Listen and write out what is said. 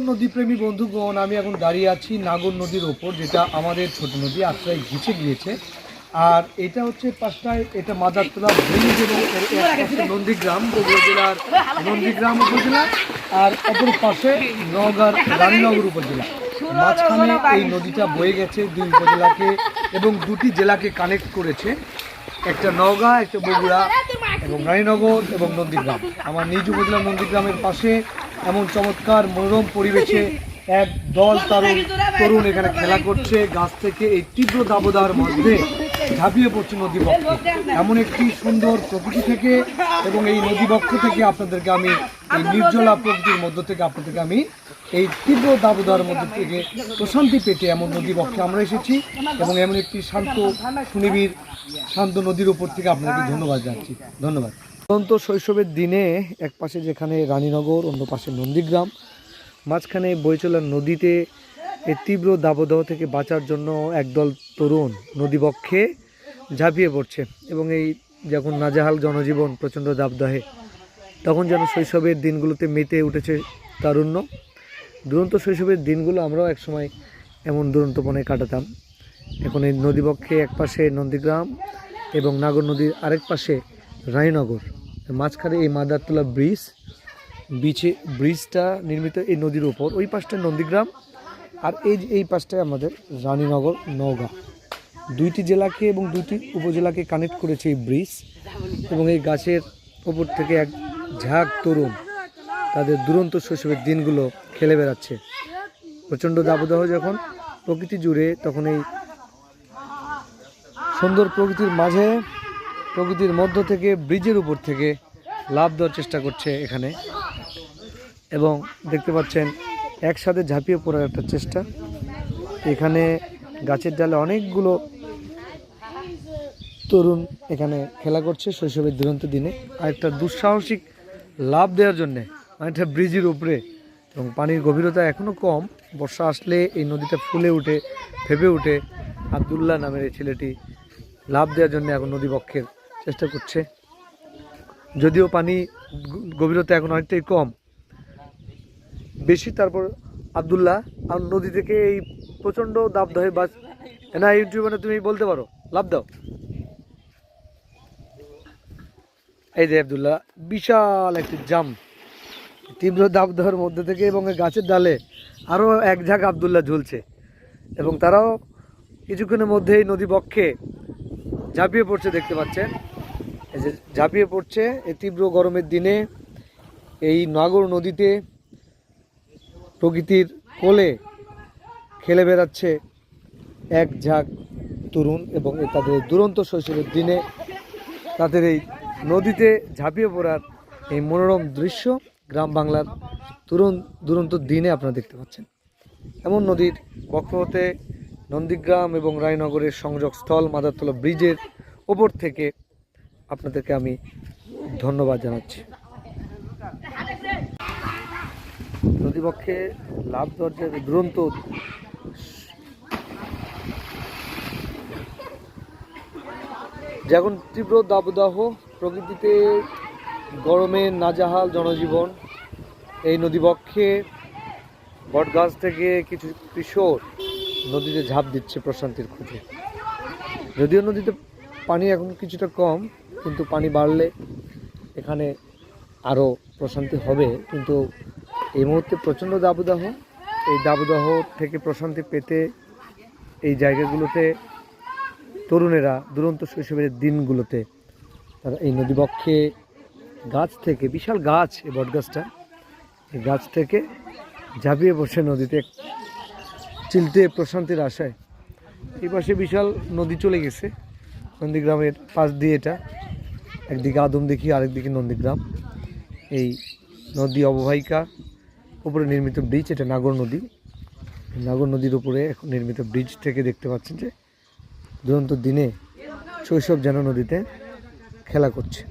নদীপ্রেমী বন্ধুগণ, আমি এখন দাঁড়িয়ে আছি নাগর নদীর ওপর, যেটা আমাদের ছোট নদী আত্রাই ঘিচে গিয়েছে। আর এটা হচ্ছে পাশটায়, এটা মাদারতলা ব্রিজ এবং নন্দীগ্রাম বগুড়া জেলার নন্দীগ্রাম উপজেলা, আর অপর পাশে নওগাঁর রানীনগর উপজেলা। মাঝখানে এই নদীটা বয়ে গেছে দুই উপজেলাকে এবং দুটি জেলাকে কানেক্ট করেছে, একটা নওগাঁ, একটা বগুড়া এবং রানীনগর এবং নন্দীগ্রাম। আমার নিজ উপজেলা নন্দীগ্রামের পাশে এমন চমৎকার মনোরম পরিবেশে এক দল তরুণ এখানে খেলা করছে। গাছ থেকে এই তীব্র দাবদাহের মধ্যে ঝাঁপিয়ে পড়ছে নদীবক্ষে। এমন একটি সুন্দর প্রকৃতি থেকে এবং এই নদীবক্ষ থেকে আপনাদেরকে আমি এই নির্জলা প্রকৃতির মধ্য থেকে আপনাদেরকে আমি এই তীব্র দাবদাহের মধ্যে থেকে প্রশান্তি পেতে এমন নদীবক্ষে আমরা এসেছি এবং এমন একটি শান্ত সুনিবিড় শান্ত নদীর উপর থেকে আপনাদেরকে ধন্যবাদ জানাচ্ছি। ধন্যবাদ। অত্যন্ত শৈশবের দিনে এক পাশে যেখানে রানীনগর, অন্য পাশে নন্দীগ্রাম, মাঝখানে বয়ে চলা নদীতে এই তীব্র দাবদাহ থেকে বাঁচার জন্য একদল তরুণ নদীবক্ষে ঝাঁপিয়ে পড়ছে এবং এই যখন নাজেহাল জনজীবন প্রচণ্ড দাবদাহে, তখন যেন শৈশবের দিনগুলোতে মেতে উঠেছে তারুণ্য। দুরন্ত শৈশবের দিনগুলো আমরাও একসময় এমন দুরন্তপনে কাটাতাম। এখন এই নদীবক্ষে এক পাশে নন্দীগ্রাম এবং নাগর নদীর আরেক পাশে রানীনগর, মাঝখানে এই মাদারতলা ব্রিজটা নির্মিত এই নদীর উপর। ওই পাশটা নন্দীগ্রাম আর এই পাশটায় আমাদের রানীনগর নওগাঁ, দুইটি জেলাকে এবং দুইটি উপজেলাকে কানেক্ট করেছে এই ব্রিজ। এবং এই গাছের ওপর থেকে এক ঝাঁক তরুণ তাদের দুরন্ত শৈশবের দিনগুলো খেলে বেড়াচ্ছে। প্রচণ্ড দাবদাহ যখন প্রকৃতি জুড়ে, তখন এই সুন্দর প্রকৃতির মাঝে, প্রকৃতির মধ্য থেকে ব্রিজের উপর থেকে লাফ দেওয়ার চেষ্টা করছে এখানে। এবং দেখতে পাচ্ছেন একসাথে ঝাঁপিয়ে পড়ার একটা চেষ্টা। এখানে গাছের ডালে অনেকগুলো তরুণ এখানে খেলা করছে শৈশবের দুরন্ত দিনে। আর একটা দুঃসাহসিক লাফ দেওয়ার জন্যে অনেকটা ব্রিজের উপরে, এবং পানির গভীরতা এখনও কম। বর্ষা আসলে এই নদীটা ফুলে উঠে ফেপে উঠে। আবদুল্লাহ নামের এই ছেলেটি লাফ দেওয়ার জন্য এখন নদীবক্ষের চেষ্টা করছে, যদিও পানি গভীরতা এখন অনেকটাই কম বেশি। তারপর আবদুল্লাহ আর নদী থেকে এই প্রচণ্ড দাবদাহে বাস না, ইউটিউবে তুমি বলতে পারো, লাফ দাও। এই যে আবদুল্লাহ, বিশাল একটি জাম তীব্র দাবদাহের মধ্যে থেকে, এবং গাছের ডালে আরও এক ঝাঁক আবদুল্লাহ ঝুলছে এবং তারাও কিছুক্ষণের মধ্যেই নদীবক্ষে ঝাঁপিয়ে পড়ছে। দেখতে পাচ্ছেন এই যে ঝাঁপিয়ে পড়ছে এই তীব্র গরমের দিনে এই নাগর নদীতে প্রকৃতির কোলে খেলে বেড়াচ্ছে এক ঝাঁক তরুণ। এবং তাদের দুরন্ত শৈশবের দিনে তাদের এই নদীতে ঝাঁপিয়ে পড়ার এই মনোরম দৃশ্য গ্রাম বাংলার দুরন্ত দিনে আপনারা দেখতে পাচ্ছেন। এমন নদীর বক্ষ হতে নন্দীগ্রাম এবং রায়নগরের সংযোগস্থল মাদারতলা ব্রিজের ওপর থেকে আপনাদেরকে আমি ধন্যবাদ জানাচ্ছি। নদীবক্ষে লাভ দেওয়ার যে দুরন্ত যখন তীব্র দাবদাহ প্রকৃতিতে, গরমে নাজেহাল জনজীবন, এই নদীবক্ষে বটগাছ থেকে কিছু কিশোর নদীতে ঝাঁপ দিচ্ছে প্রশান্তির খোঁজে। যদিও নদীতে পানি এখন কিছুটা কম, কিন্তু পানি বাড়লে এখানে আরও প্রশান্তি হবে। কিন্তু এই মুহূর্তে প্রচণ্ড দাবদাহ, এই দাবদাহ থেকে প্রশান্তি পেতে এই জায়গাগুলোতে তরুণেরা দুরন্ত শৈশবের দিনগুলোতে তারা এই নদীবক্ষে গাছ থেকে, বিশাল গাছ এই বটগাছটা, এই গাছ থেকে ঝাঁপিয়ে বসে নদীতে চিলতে প্রশান্তির আশায়। এই পাশে বিশাল নদী চলে গেছে নন্দীগ্রামের পাশ দিয়ে। এটা একদিকে আদমদিঘি, আরেকদিকে নন্দীগ্রাম। এই নদী অববাহিকা উপরে নির্মিত ব্রিজ, এটা নাগর নদী। নাগর নদীর উপরে এখন নির্মিত ব্রিজ থেকে দেখতে পাচ্ছেন যে দুরন্ত দিনে শৈশব যেন নদীতে খেলা করছে।